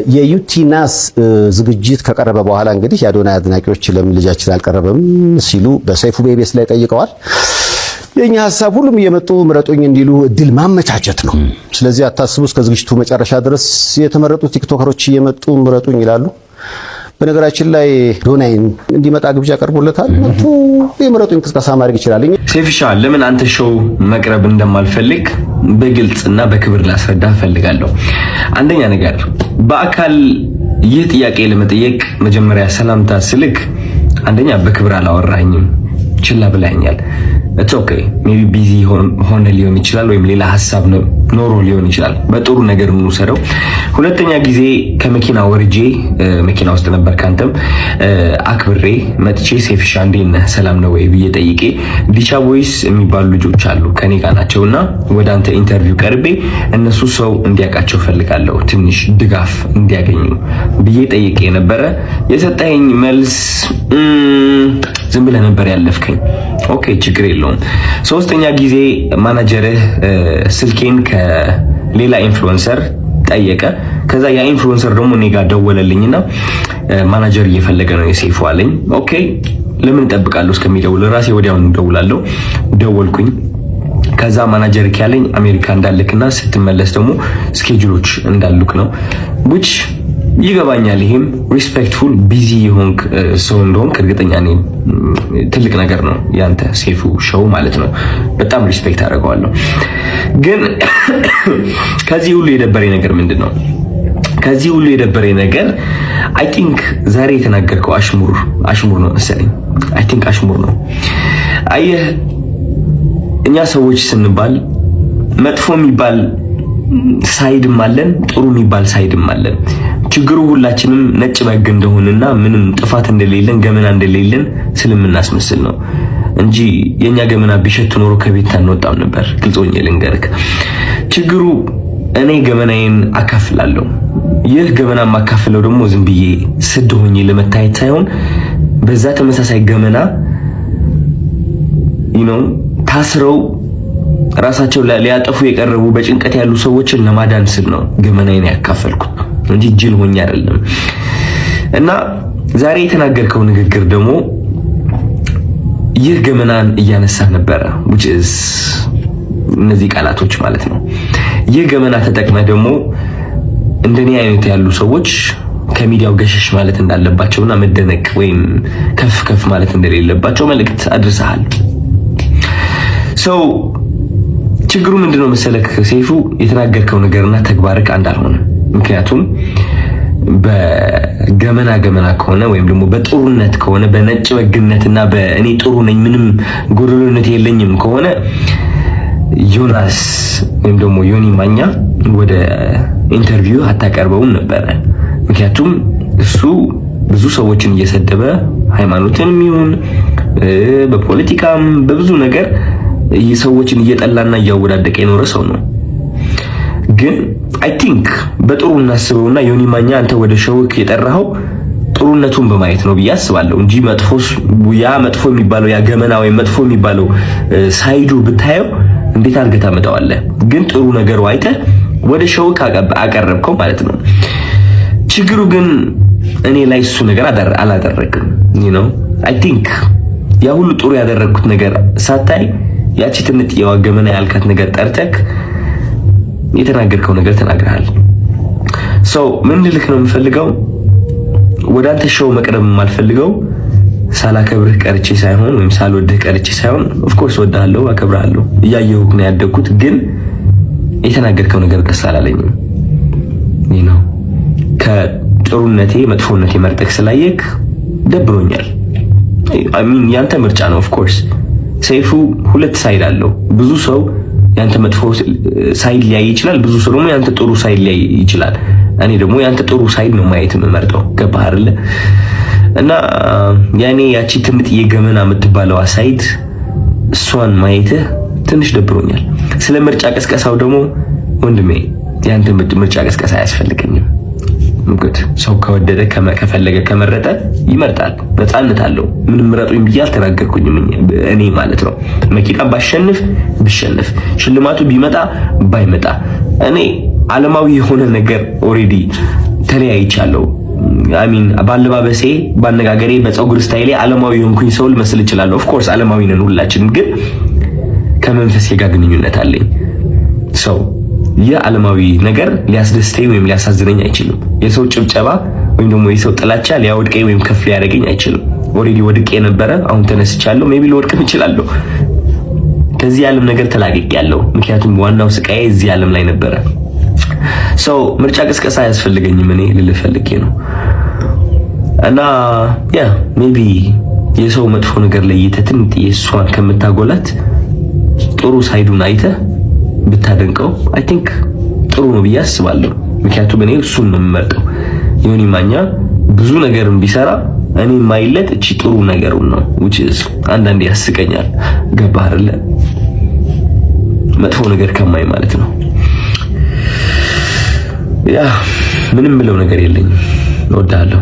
የዩቲናስ ዝግጅት ከቀረበ በኋላ እንግዲህ የአዶናይ አድናቂዎች ለምን ልጃችን አልቀረበም ሲሉ በሰይፉ ቤቤስ ላይ ጠይቀዋል። የኛ ሐሳብ ሁሉም እየመጡ ምረጡኝ እንዲሉ እድል ማመቻቸት ነው። ስለዚህ አታስቡ፣ እስከ ዝግጅቱ መጨረሻ ድረስ የተመረጡ ቲክቶከሮች እየመጡ ምረጡኝ ይላሉ። በነገራችን ላይ አዶናይ እንዲመጣ ግብዣ ቀርቦለታል። መጥቶ የምረጡኝ እንቅስቃሴ ማድረግ ይችላል። ሴፍሻ ለምን አንተ ሾው መቅረብ እንደማልፈልግ በግልጽና በክብር ላስረዳ ፈልጋለሁ። አንደኛ ነገር በአካል ይህ ጥያቄ ለመጠየቅ መጀመሪያ ሰላምታ ስልክ አንደኛ በክብር አላወራኝም፣ ችላ ብላኛል። it's okay maybe ቢዚ ሆነ ሊሆን ይችላል፣ ወይም ሌላ ሐሳብ ኖሮ ሊሆን ይችላል። በጥሩ ነገር እንውሰደው። ሁለተኛ ጊዜ ከመኪና ወርጄ መኪና ውስጥ ነበር ካንተም አክብሬ መጥቼ ሴፍሻ እንዴት ነህ ሰላም ነው ወይ ብዬ ጠይቄ ዲቻ ቦይስ የሚባሉ ልጆች አሉ ከኔ ጋር ናቸውና ወደ አንተ ኢንተርቪው ቀርቤ እነሱ ሰው እንዲያውቃቸው ፈልጋለሁ ትንሽ ድጋፍ እንዲያገኙ ብዬ ጠይቄ ነበረ። የሰጠኸኝ መልስ ዝም ብለህ ነበር ያለፍከኝ። ኦኬ ችግር የለውም። ሶስተኛ ጊዜ ማናጀርህ ስልኬን ከሌላ ኢንፍሉዌንሰር ጠየቀ። ከዛ ያ ኢንፍሉዌንሰር ደግሞ እኔ ጋር ደወለልኝና ማናጀር እየፈለገ ነው የሴፉ አለኝ። ኦኬ ለምን እጠብቃለሁ እስከሚደውል ራሴ ወዲያውኑ ደውላለሁ። ደወልኩኝ። ከዛ ማናጀር ያለኝ አሜሪካ እንዳልክና ስትመለስ ደግሞ ስኬጁሎች እንዳሉክ ነው which ይገባኛል። ይሄም ሪስፔክትፉል ቢዚ የሆንክ ሰው እንደሆንክ እርግጠኛ ነኝ። ትልቅ ነገር ነው ያንተ ሴፉ ሾው ማለት ነው። በጣም ሪስፔክት አደርገዋለሁ። ግን ከዚህ ሁሉ የደበረኝ ነገር ምንድነው? ከዚህ ሁሉ የደበረኝ ነገር አይ ቲንክ ዛሬ የተናገርከው አሽሙር ነው መሰለኝ። አይ ቲንክ አሽሙር ነው። አየህ እኛ ሰዎች ስንባል መጥፎ የሚባል ሳይድም አለን፣ ጥሩ የሚባል ሳይድም አለን። ችግሩ ሁላችንም ነጭ በግ እንደሆነና ምንም ጥፋት እንደሌለን ገመና እንደሌለን ስለምናስመስል ነው እንጂ የኛ ገመና ቢሸት ኖሮ ከቤት አንወጣም ነበር። ግልጾኝ ልንገርክ፣ ችግሩ እኔ ገመናዬን አካፍላለሁ። ይህ ገመና ማካፍለው ደግሞ ዝም ብዬ ስድ ሆኜ ለመታየት ሳይሆን በዛ ተመሳሳይ ገመና ታስረው ራሳቸው ሊያጠፉ የቀረቡ በጭንቀት ያሉ ሰዎችን ለማዳን ስል ነው ገመናዬን ያካፈልኩት እንጂ ጅል ሆኜ አይደለም። እና ዛሬ የተናገርከው ንግግር ደግሞ ይህ ገመናን እያነሳ ነበረ which is እነዚህ ቃላቶች ማለት ነው። ይህ ገመና ተጠቅመህ ደግሞ እንደኔ አይነት ያሉ ሰዎች ከሚዲያው ገሸሽ ማለት እንዳለባቸውና መደነቅ ወይም ከፍ ማለት እንደሌለባቸው መልእክት አድርሰሃል። ችግሩ ምንድነው መሰለክ ሴፉ፣ የተናገርከው ነገርና ተግባርክ አንድ አልሆነ። ምክንያቱም በገመና ከሆነ ወይም ደግሞ በጥሩነት ከሆነ በነጭ በግነትና በእኔ ጥሩ ነኝ ምንም ጎደሎነት የለኝም ከሆነ ዮናስ ወይም ደግሞ ዮኒ ማኛ ወደ ኢንተርቪው አታቀርበውም ነበረ። ምክንያቱም እሱ ብዙ ሰዎችን እየሰደበ ሃይማኖትንም ይሁን በፖለቲካም በብዙ ነገር ሰዎችን እየጠላና እያወዳደቀ የኖረ ሰው ነው። ግን አይ ቲንክ በጥሩ እናስበውና ዮኒ ማኛ አንተ ወደ ሾውክ የጠራኸው ጥሩነቱን በማየት ነው ብዬ አስባለሁ እንጂ መጥፎ የሚባለው ያ ገመና ወይ መጥፎ የሚባለው ሳይዱ ብታየው እንዴት አድርገህ ታመጣዋለህ? ግን ጥሩ ነገሩ አይተህ ወደ ሾውክ አቀረብከው ማለት ነው። ችግሩ ግን እኔ ላይ እሱ ነገር አላደረግም። አይ ቲንክ ያ ሁሉ ጥሩ ያደረግኩት ነገር ሳታይ ያቺ ትንጥ የዋገመና ያልካት ነገር ጠርተክ የተናገርከው ነገር ተናግረሃል። ምን ልልክ ነው የምፈልገው፣ ወደ አንተ ሾው መቅረብ የማልፈልገው ሳላከብርህ ቀርቼ ሳይሆን ወይም ሳልወድህ ቀርቼ ሳይሆን ኦፍ ኮርስ ወድሃለሁ፣ አከብርሃለሁ፣ እያየሁህ ነው ያደግኩት። ግን የተናገርከው ነገር ደስ አላለኝም። ከጥሩነቴ መጥፎነቴ መርጠክ ስላየክ ደብሮኛል። ያንተ ምርጫ ነው ኦፍ ኮርስ። ሰይፉ ሁለት ሳይድ አለው። ብዙ ሰው ያንተ መጥፎ ሳይድ ሊያይ ይችላል፣ ብዙ ሰው ደግሞ ያንተ ጥሩ ሳይድ ሊያይ ይችላል። እኔ ደግሞ ያንተ ጥሩ ሳይድ ነው ማየት የምመርጠው። ገባህ አይደለ? እና ያኔ ያቺ ትምጥ የገመና የምትባለው ሳይድ እሷን ማየትህ ትንሽ ደብሮኛል። ስለ ምርጫ ቀስቀሳው ደግሞ ወንድሜ ያንተ ምርጫ ቀስቀሳ አያስፈልገኝም። እንግዲህ ሰው ከወደደ ከፈለገ ከመረጠ ይመርጣል፣ ነፃነት አለው። ምንም ምረጡኝ ብዬ አልተናገርኩኝም እኔ ማለት ነው። መኪና ብሸንፍ ሽልማቱ ቢመጣ ባይመጣ እኔ ዓለማዊ የሆነ ነገር ኦሬዲ ተለያይቻለሁ። አሚን ባለባበሴ፣ ባነጋገሬ፣ በፀጉር ስታይሌ ዓለማዊ የሆንኩኝ ሰው ልመስል እችላለሁ። ኦፍ ኮርስ ዓለማዊ ነን ሁላችንም፣ ግን ከመንፈሴ ጋር ግንኙነት አለኝ። ሰው የዓለማዊ ነገር ሊያስደስተኝ ወይም ሊያሳዝነኝ አይችልም። የሰው ጭብጨባ ወይም ደግሞ የሰው ጥላቻ ሊያወድቀኝ ወይም ከፍ ሊያደርገኝ አይችልም። ኦሬዲ ወድቄ ነበረ፣ አሁን ተነስቻለሁ። ሜቢ ልወድቅም እችላለሁ። ከዚህ ዓለም ነገር ተላቅቄያለሁ። ምክንያቱም ዋናው ስቃዬ እዚህ ዓለም ላይ ነበረ። ሰው ምርጫ ቅስቀሳ አያስፈልገኝም። እኔ ልልህ ፈልጌ ነው። እና ያ ሜቢ የሰው መጥፎ ነገር ለይተህ ትንጥዬ እሷን ከምታጎላት ጥሩ ሳይዱን አይተህ ብታደንቀው አይ ቲንክ ጥሩ ነው ብዬ አስባለሁ። ምክንያቱም እኔ እሱን ነው የምመርጠው። ዮኒ ማኛ ብዙ ነገርም ቢሰራ እኔ ማይለት እቺ ጥሩ ነገሩን ነው which is አንዳንዴ ያስቀኛል። ገባህ አይደለ? መጥፎ ነገር ከማይ ማለት ነው። ያ ምንም ምለው ነገር የለኝም። እወዳለሁ።